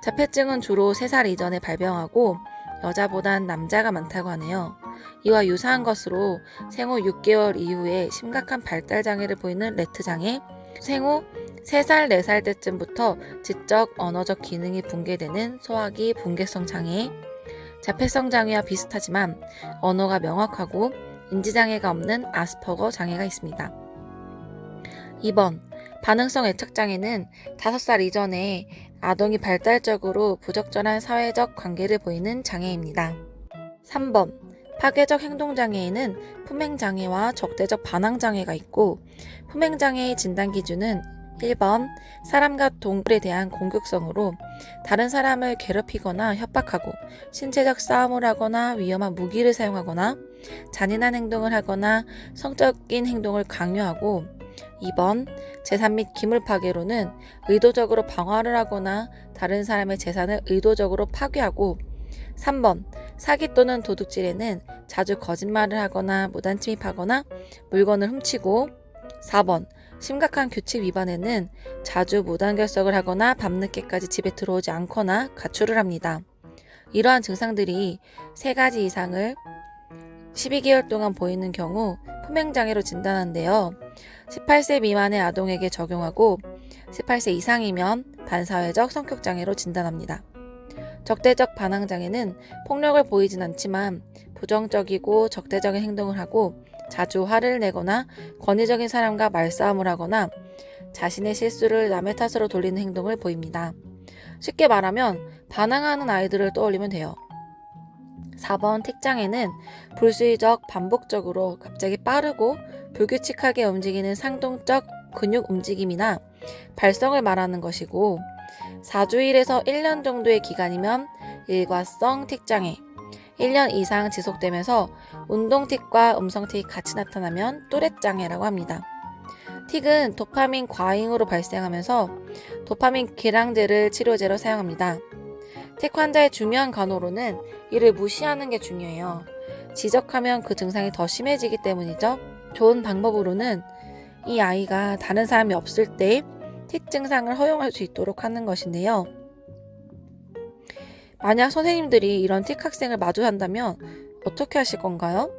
자폐증은 주로 3살 이전에 발병하고 여자보단 남자가 많다고 하네요. 이와 유사한 것으로 생후 6개월 이후에 심각한 발달 장애를 보이는 레트 장애, 생후 3살, 4살 때쯤부터 지적, 언어적 기능이 붕괴되는 소화기 붕괴성 장애, 자폐성 장애와 비슷하지만 언어가 명확하고 인지장애가 없는 아스퍼거 장애가 있습니다. 2번, 반응성 애착 장애는 5살 이전에 아동이 발달적으로 부적절한 사회적 관계를 보이는 장애입니다. 3번, 파괴적 행동장애에는 품행장애와 적대적 반항장애가 있고 품행장애의 진단 기준은 1번, 사람과 동물에 대한 공격성으로 다른 사람을 괴롭히거나 협박하고 신체적 싸움을 하거나 위험한 무기를 사용하거나 잔인한 행동을 하거나 성적인 행동을 강요하고 2번, 재산 및 기물 파괴로는 의도적으로 방화를 하거나 다른 사람의 재산을 의도적으로 파괴하고 3번, 사기 또는 도둑질에는 자주 거짓말을 하거나 무단 침입하거나 물건을 훔치고 4번, 심각한 규칙 위반에는 자주 무단결석을 하거나 밤늦게까지 집에 들어오지 않거나 가출을 합니다. 이러한 증상들이 3가지 이상을 12개월 동안 보이는 경우 품행장애로 진단하는데요. 18세 미만의 아동에게 적용하고 18세 이상이면 반사회적 성격장애로 진단합니다. 적대적 반항장애는 폭력을 보이진 않지만 부정적이고 적대적인 행동을 하고 자주 화를 내거나 권위적인 사람과 말싸움을 하거나 자신의 실수를 남의 탓으로 돌리는 행동을 보입니다. 쉽게 말하면 반항하는 아이들을 떠올리면 돼요. 4번 틱장애는 불수의적 반복적으로 갑자기 빠르고 불규칙하게 움직이는 상동적 근육 움직임이나 발성을 말하는 것이고 4주일에서 1년 정도의 기간이면 일과성 틱장애, 1년 이상 지속되면서 운동틱과 음성틱이 같이 나타나면 또렛장애라고 합니다. 틱은 도파민 과잉으로 발생하면서 도파민 결항제를 치료제로 사용합니다. 틱 환자의 중요한 간호로는 이를 무시하는 게 중요해요. 지적하면 그 증상이 더 심해지기 때문이죠. 좋은 방법으로는 이 아이가 다른 사람이 없을 때 틱 증상을 허용할 수 있도록 하는 것인데요. 만약 선생님들이 이런 틱 학생을 마주한다면 어떻게 하실 건가요?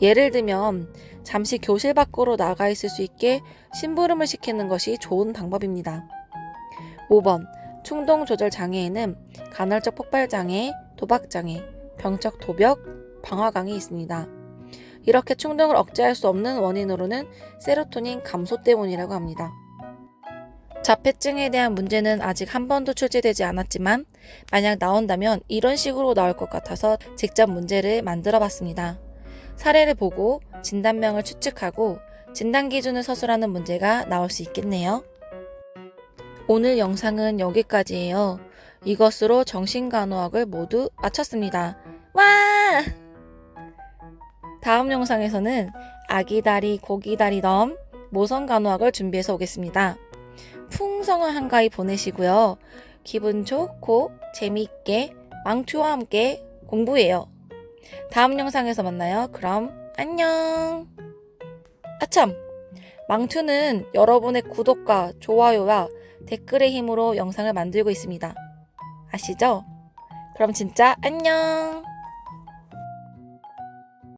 예를 들면 잠시 교실 밖으로 나가 있을 수 있게 심부름을 시키는 것이 좋은 방법입니다. 5번 충동 조절 장애에는 간헐적 폭발 장애, 도박 장애, 병적 도벽, 방화강이 있습니다. 이렇게 충동을 억제할 수 없는 원인으로는 세로토닌 감소 때문이라고 합니다. 자폐증에 대한 문제는 아직 한 번도 출제되지 않았지만 만약 나온다면 이런 식으로 나올 것 같아서 직접 문제를 만들어 봤습니다. 사례를 보고 진단명을 추측하고 진단 기준을 서술하는 문제가 나올 수 있겠네요. 오늘 영상은 여기까지예요. 이것으로 정신간호학을 모두 마쳤습니다. 와! 다음 영상에서는 아기다리 고기다리 덤 모성간호학을 준비해서 오겠습니다. 풍성한 한가위 보내시고요. 기분 좋고 재미있게 망추와 함께 공부해요. 다음 영상에서 만나요. 그럼 안녕. 아참! 망투는 여러분의 구독과 좋아요와 댓글의 힘으로 영상을 만들고 있습니다. 아시죠? 그럼 진짜 안녕!